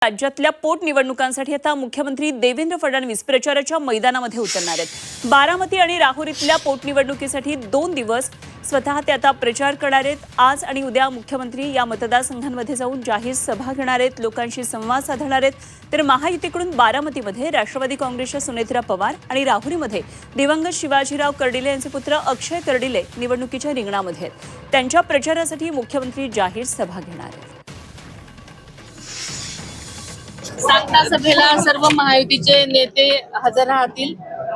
राज्यातल्या पोटनिवडणुकांसाठी आता मुख्यमंत्री देवेंद्र फडणवीस प्रचाराच्या मैदानामध्ये उतरणार आहेत। बारामती आणि राहुरीतल्या पोटनिवडणुकीसाठी 2 दिवस स्वतः ते आता प्रचार करणार आहेत। आज आणि उद्या मुख्यमंत्री या मतदारसंघांमध्ये जाऊन जाहीर सभा घेणार आहेत, लोकांशी संवाद साधणार आहेत। तर महायुतीकडून बारामतीमध्ये राष्ट्रवादी काँग्रेसच्या सुनेत्रा पवार आणि राहुरीमध्ये दिवंगत शिवाजीराव कर्डिले यांचे पुत्र अक्षय कर्डिले निवडणुकीच्या रिंगणामध्ये आहेत। त्यांच्या प्रचारासाठी मुख्यमंत्री जाहीर सभा घेणार आहेत। सांगता सभेला सर्व महायुतीचे नेते हजर राहतील।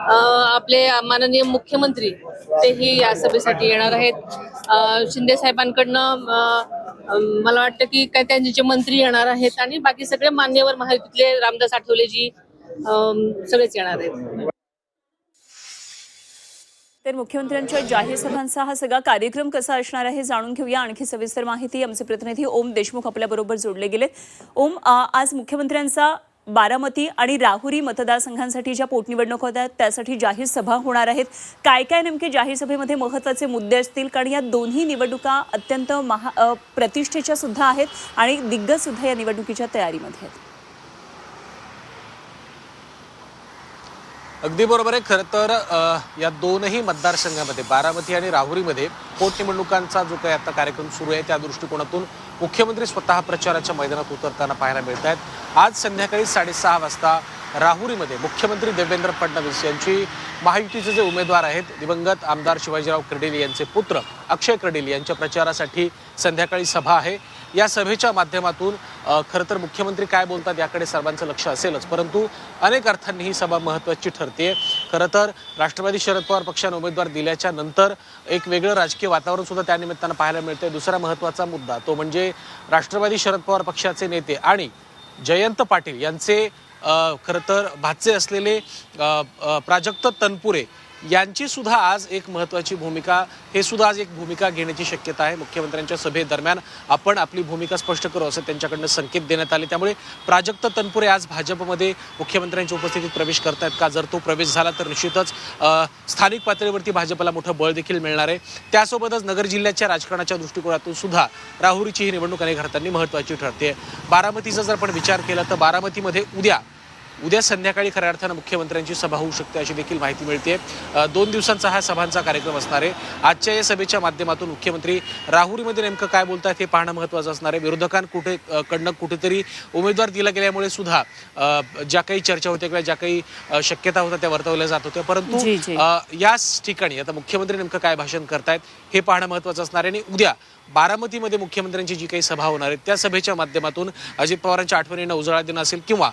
आपले माननीय मुख्यमंत्री तेही या सभेसाठी येणार आहेत। शिंदे साहेबांकडनं मला वाटतं की काय त्यांचे मंत्री येणार आहेत आणि बाकी सगळे मान्यवर महायुतीतले रामदास आठवलेजी सगळेच येणार आहेत। तर मुख्यमंत्र्यांच्या जाहीर सभांचा हा सगळा कार्यक्रम कसा असणार आहे जाणून घेऊया। आणखी सविस्तर माहिती आमचे प्रतिनिधी ओम देशमुख आपल्या बरोबर जोडले गेले। ओम, आज मुख्यमंत्र्यांचा बारामती आणि राहुरी मतदारसंघांसाठी ज्या पोटनिवडणुका होत्या त्यासाठी जाहीर सभा होणार आहेत। काय काय नेमके जाहीर सभेमध्ये महत्त्वाचे मुद्दे असतील, कारण या दोन्ही निवडणुका अत्यंत प्रतिष्ठेच्या सुद्धा आहेत आणि दिग्गज सुद्धा या निवडणुकीच्या तयारीमध्ये आहेत। अगदी बरोबर आहे। खरं तर या दोनही मतदारसंघामध्ये बारामती आणि राहुरीमध्ये पोटनिवडणुकांचा जो काही आता कार्यक्रम सुरू आहे त्या दृष्टिकोनातून मुख्यमंत्री स्वतः प्रचाराच्या मैदानात उतरताना पाहायला मिळत आहेत। आज संध्याकाळी 6:30 वाजता राहुरीमध्ये मुख्यमंत्री देवेंद्र फडणवीस यांची महायुतीचे जे उमेदवार आहेत दिवंगत आमदार शिवाजीराव कर्डिले यांचे पुत्र अक्षय कर्डिले यांच्या प्रचारासाठी संध्याकाळी सभा आहे। या सभेच्या माध्यमातून खरं तर मुख्यमंत्री काय बोलतात याकडे सर्वांचं लक्ष असेलच, परंतु अनेक अर्थांनी ही सभा महत्त्वाची ठरते। खरं तर राष्ट्रवादी शरद पवार पक्षाने उमेदवार दिल्याच्या नंतर एक वेगळं राजकीय वातावरण सुद्धा त्या निमित्तानं पाहायला मिळतंय। दुसरा महत्त्वाचा मुद्दा तो म्हणजे राष्ट्रवादी शरद पवार पक्षाचे नेते आणि जयंत पाटील यांचे खरं तर भाचे असलेले प्राजक्त तनपुरे यांची सुद्धा आज एक महत्त्वाची भूमिका आज एक भूमिका घेण्याची शक्यता आहे। मुख्यमंत्र्यांच्या सभेदरम्यान आपण आपली भूमिका स्पष्ट करू असं त्यांच्याकडनं संकेत देण्यात आले। त्यामुळे प्राजक्त तनपुरे आज भाजपमध्ये मुख्यमंत्र्यांच्या उपस्थितीत प्रवेश करतायत का? जर तो प्रवेश झाला तर निश्चितच स्थानिक पातळीवरती भाजपला मोठं बळ देखील मिळणार आहे। त्यासोबतच नगर जिल्ह्याच्या राजकारणाच्या दृष्टिकोनातून सुद्धा राहुरीची ही निवडणूक अनेक अर्थांनी महत्त्वाची ठरते। बारामतीचा जर आपण विचार केला तर बारामतीमध्ये उद्या संध्याकाळी खऱ्या अर्थानं मुख्यमंत्र्यांची सभा होऊ शकते अशी देखील माहिती मिळते। 2 दिवसांचा हा सभांचा कार्यक्रम असणार आहे। आजच्या या सभेच्या माध्यमातून मुख्यमंत्री राहुरीमध्ये नेमकं काय बोलतात हे पाहणं महत्त्वाचं असणार आहे। विरोधकांकडनं कुठेतरी उमेदवार दिला गेल्यामुळे सुद्धा ज्या काही चर्चा होत्या किंवा ज्या काही शक्यता होत्या त्या वर्तवल्या जात होत्या, परंतु याच ठिकाणी आता मुख्यमंत्री नेमकं काय भाषण करतायत हे पाहणं महत्त्वाचं असणार आहे। आणि उद्या बारामतीमध्ये मुख्यमंत्र्यांची जी काही सभा होणार आहे त्या सभेच्या माध्यमातून अजित पवारांच्या आठवणींना उजाळा देणं असेल किंवा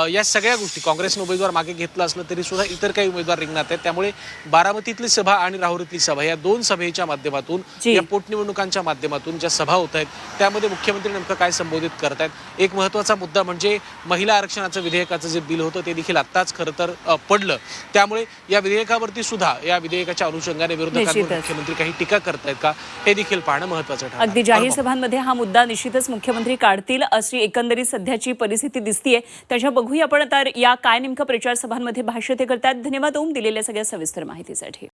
या सगळ्या गोष्टी काँग्रेसनं उमेदवार मागे घेतला असलं तरी सुद्धा इतर काही उमेदवार रिंगणात आहेत। त्यामुळे बारामतीतली सभा आणि राहुरीतली सभा या 2 सभेच्या माध्यमातून या पोटनिवडणुकांच्या माध्यमातून ज्या सभा होत आहेत त्यामध्ये मुख्यमंत्री नेमकं काय संबोधित करतायत। एक महत्त्वाचा मुद्दा म्हणजे महिला आरक्षणाचं विधेयकाचं जे बिल होतं ते देखील आत्ताच खरं तर पडलं। त्यामुळे या विधेयकावरती सुद्धा या विधेयकाच्या अनुषंगाने विरोधकांवर मुख्यमंत्री काही टीका करतायत का हे देखील पाहणं महत्त्वाचं ठरतं। अगदी जाहीर सभांमध्ये हा मुद्दा निश्चितच मुख्यमंत्री काढतील अशी एकंदरीत सध्याची परिस्थिती दिसतीये। त्याच्या बघूया आपण आता या काय नेमकं प्रचार सभांमध्ये भाष्य ते करतात। धन्यवाद ओम, दिलेल्या सगळ्या सविस्तर माहितीसाठी।